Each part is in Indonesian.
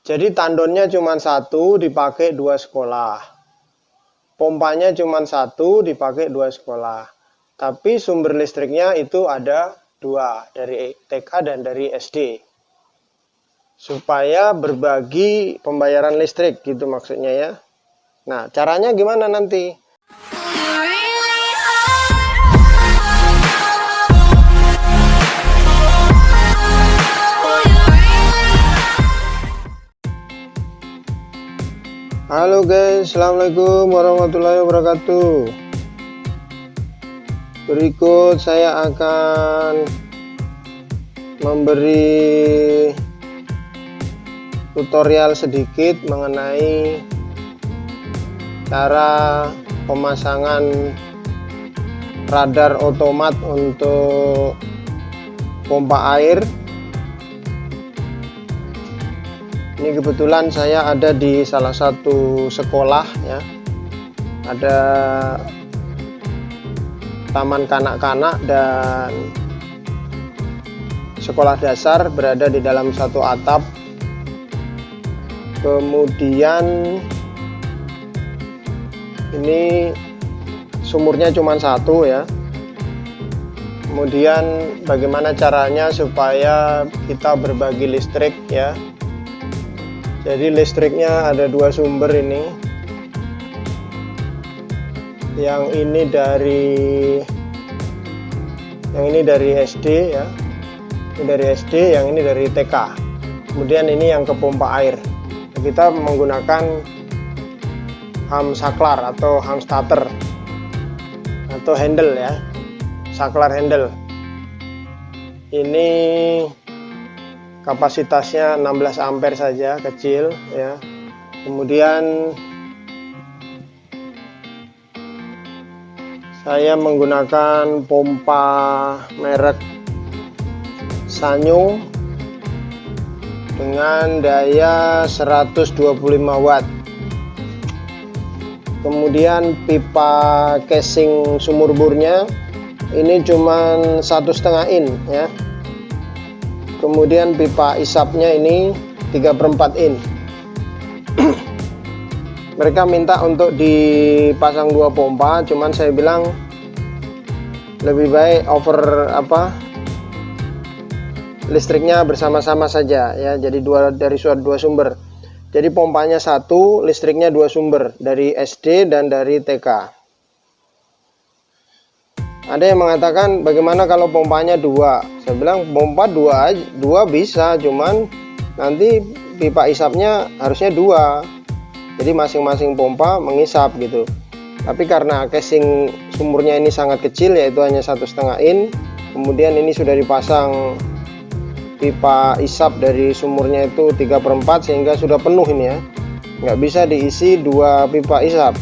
Jadi tandonnya cuma satu dipakai 2 sekolah. Pompanya cuma satu dipakai 2 sekolah. Tapi sumber listriknya itu ada 2, dari TK dan dari SD. Supaya berbagi pembayaran listrik gitu maksudnya ya. Nah, caranya gimana nanti? Halo guys, assalamualaikum warahmatullahi wabarakatuh. Berikut saya akan memberi tutorial sedikit mengenai cara pemasangan radar otomat untuk pompa air. Ini kebetulan saya ada di salah satu sekolah ya. Ada taman kanak-kanak dan sekolah dasar berada di dalam satu atap. Kemudian ini sumurnya cuma satu ya. Kemudian bagaimana caranya supaya kita berbagi listrik ya. Jadi listriknya ada 2 sumber ini. Yang ini dari SD ya. Ini dari SD, yang ini dari TK. Kemudian ini yang ke pompa air. Kita menggunakan ham saklar atau ham starter atau handle ya. Saklar handle. Ini kapasitasnya 16 ampere saja, kecil ya. Kemudian saya menggunakan pompa merek Sanyo dengan daya 125 watt. Kemudian pipa casing sumur bornya ini cuman 1,5 in ya. Kemudian pipa isapnya ini 3/4 in. Mereka minta untuk dipasang 2 pompa, cuman saya bilang lebih baik listriknya bersama-sama saja ya. Jadi dari 2 sumber. Jadi pompanya 1, listriknya 2 sumber, dari SD dan dari TK. Ada yang mengatakan bagaimana kalau pompanya 2? Saya bilang pompa 2 bisa, cuman nanti pipa isapnya harusnya 2. Jadi masing-masing pompa mengisap gitu. Tapi karena casing sumurnya ini sangat kecil, yaitu hanya 1,5 in. Kemudian ini sudah dipasang pipa isap dari sumurnya itu 3/4, sehingga sudah penuh ini ya. Nggak bisa diisi 2 pipa isap.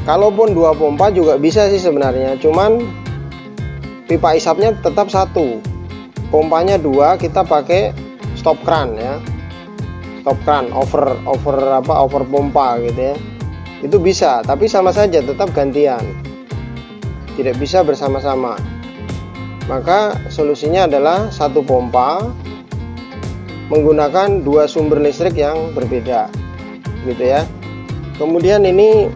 Kalaupun 2 pompa juga bisa sih sebenarnya, cuman pipa isapnya tetap 1, pompanya 2, kita pakai stop kran ya, stop kran over pompa gitu ya. Itu bisa, tapi sama saja tetap gantian, tidak bisa bersama-sama. Maka solusinya adalah 1 pompa menggunakan 2 sumber listrik yang berbeda gitu ya. Kemudian ini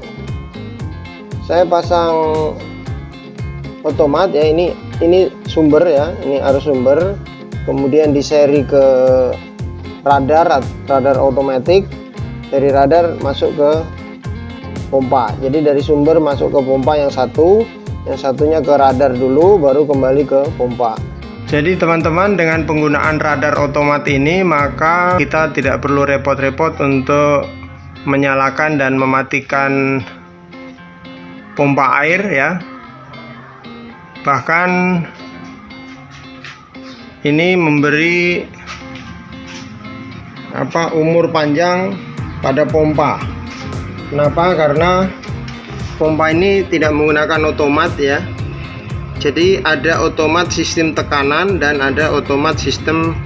saya pasang otomat ya, ini sumber ya, ini arus sumber, kemudian diseri ke radar otomatis, dari radar masuk ke pompa. Jadi dari sumber masuk ke pompa yang satu, yang satunya ke radar dulu, baru kembali ke pompa. Jadi teman-teman, dengan penggunaan radar otomat ini maka kita tidak perlu repot-repot untuk menyalakan dan mematikan pompa air ya. Bahkan ini memberi umur panjang pada pompa. Kenapa? Karena pompa ini tidak menggunakan otomat ya. Jadi ada otomat sistem tekanan dan ada otomat sistem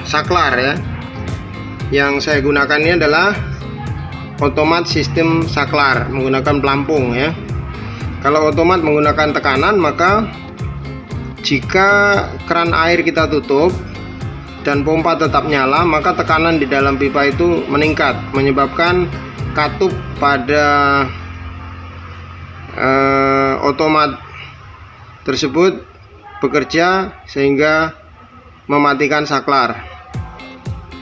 saklar ya. Yang saya gunakan ini adalah otomat sistem saklar menggunakan pelampung ya. Kalau otomat menggunakan tekanan, maka jika keran air kita tutup, dan pompa tetap nyala, maka tekanan di dalam pipa itu meningkat, menyebabkan katup pada otomat tersebut bekerja sehingga mematikan saklar.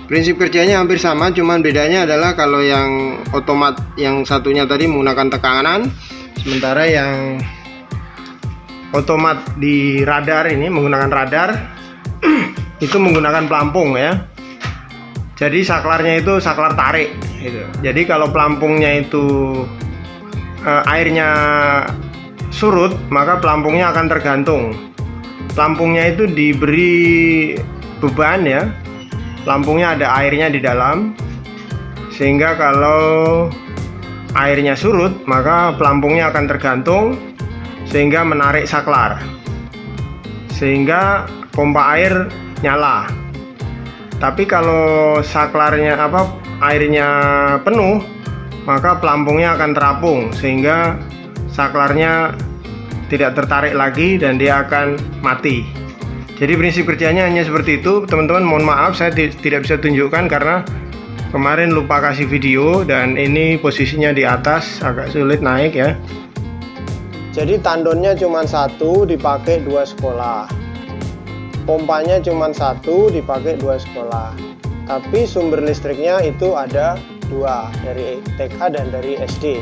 Prinsip kerjanya hampir sama, cuman bedanya adalah kalau yang otomat yang satunya tadi menggunakan tekanan, sementara yang otomat di radar ini menggunakan radar itu menggunakan pelampung ya. Jadi saklarnya itu saklar tarik gitu. Jadi kalau pelampungnya itu airnya surut, maka pelampungnya akan tergantung. Pelampungnya itu diberi beban ya. Pelampungnya ada airnya di dalam, sehingga kalau airnya surut maka pelampungnya akan tergantung sehingga menarik saklar, sehingga pompa air nyala. Tapi kalau saklarnya airnya penuh, maka pelampungnya akan terapung sehingga saklarnya tidak tertarik lagi dan dia akan mati. Jadi prinsip kerjanya hanya seperti itu, teman-teman. Mohon maaf saya tidak bisa tunjukkan karena kemarin lupa kasih video dan ini posisinya di atas, agak sulit naik ya. Jadi tandonnya cuma satu, dipakai 2 sekolah. Pompanya cuma satu, dipakai 2 sekolah. Tapi sumber listriknya itu ada 2, dari TK dan dari SD.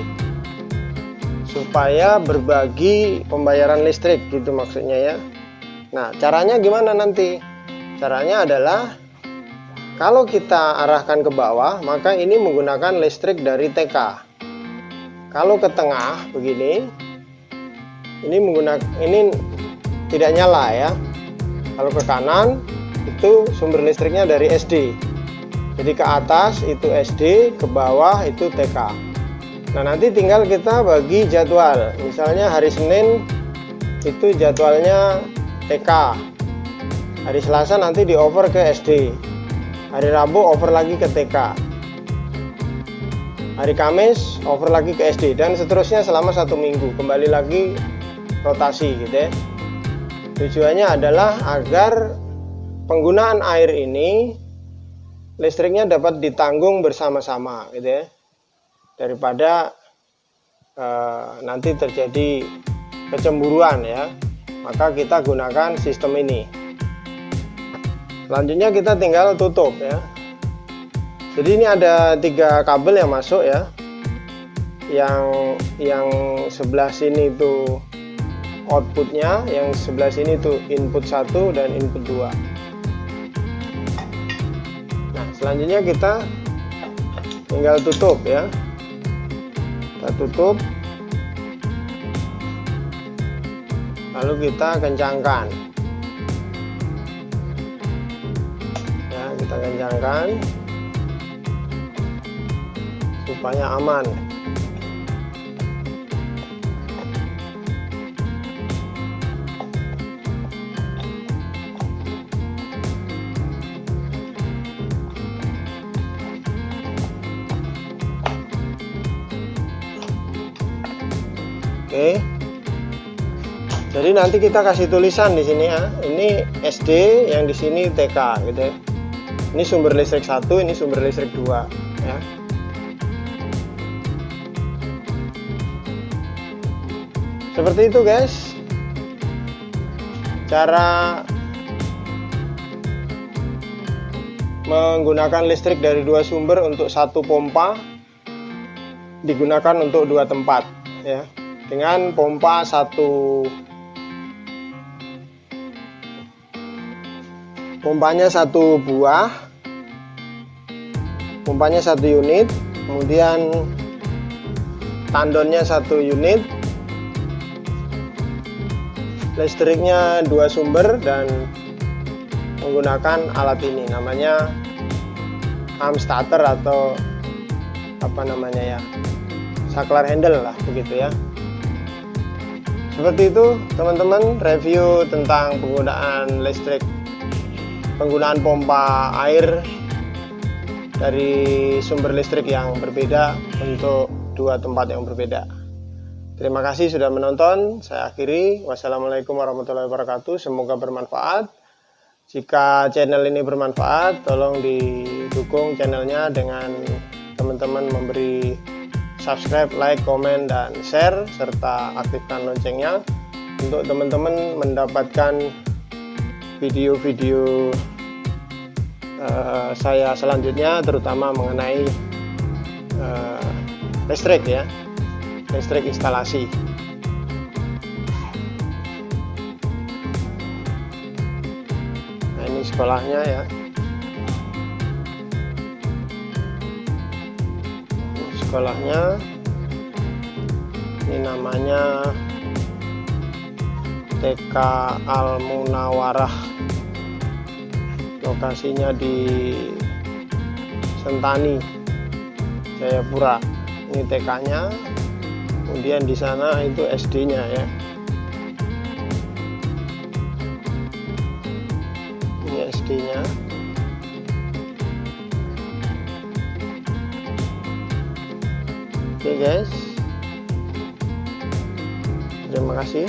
Supaya berbagi pembayaran listrik gitu maksudnya ya. Nah, caranya gimana nanti? Caranya adalah kalau kita arahkan ke bawah, maka ini menggunakan listrik dari TK. Kalau ke tengah begini, ini tidak nyala ya. Kalau ke kanan itu sumber listriknya dari SD. Jadi ke atas itu SD, ke bawah itu TK. Nah, nanti tinggal kita bagi jadwal. Misalnya hari Senin itu jadwalnya TK. Hari Selasa nanti di over ke SD. Hari Rabu over lagi ke TK. Hari Kamis over lagi ke SD dan seterusnya selama 1 minggu. Kembali lagi rotasi gitu ya. Tujuannya adalah agar penggunaan air ini listriknya dapat ditanggung bersama-sama gitu ya. Daripada nanti terjadi kecemburuan ya. Maka kita gunakan sistem ini. Selanjutnya kita tinggal tutup ya. Jadi ini ada 3 kabel yang masuk ya. Yang sebelah sini itu outputnya, yang sebelah sini itu input 1 dan input 2. Nah, selanjutnya kita tinggal tutup ya. Kita tutup. Lalu kita kencangkan ya, kita kencangkan supaya aman. Oke. Jadi nanti kita kasih tulisan di sini ya. Ini SD, yang di sini TK gitu ya. Ini sumber listrik 1, ini sumber listrik 2 ya. Seperti itu guys. Cara menggunakan listrik dari 2 sumber untuk 1 pompa digunakan untuk 2 tempat ya. Dengan pompa pompanya 1 buah, pompanya 1 unit, kemudian tandonnya 1 unit, listriknya 2 sumber, dan menggunakan alat ini namanya arm starter atau apa namanya ya, saklar handle lah begitu ya. Seperti itu teman-teman, review tentang penggunaan listrik, penggunaan pompa air dari sumber listrik yang berbeda untuk 2 tempat yang berbeda. Terima kasih sudah menonton. Saya akhiri. Wassalamualaikum warahmatullahi wabarakatuh. Semoga bermanfaat. Jika channel ini bermanfaat, tolong didukung channelnya dengan teman-teman memberi subscribe, like, komen, dan share, serta aktifkan loncengnya untuk teman-teman mendapatkan video-video saya selanjutnya, terutama mengenai listrik ya, listrik instalasi. Nah, ini sekolahnya ya. Ini sekolahnya, ini namanya TK Al Munawarah, lokasinya di Sentani, Jayapura. Ini TK-nya, kemudian di sana itu SD-nya ya. Ini SD-nya. Oke guys, terima kasih.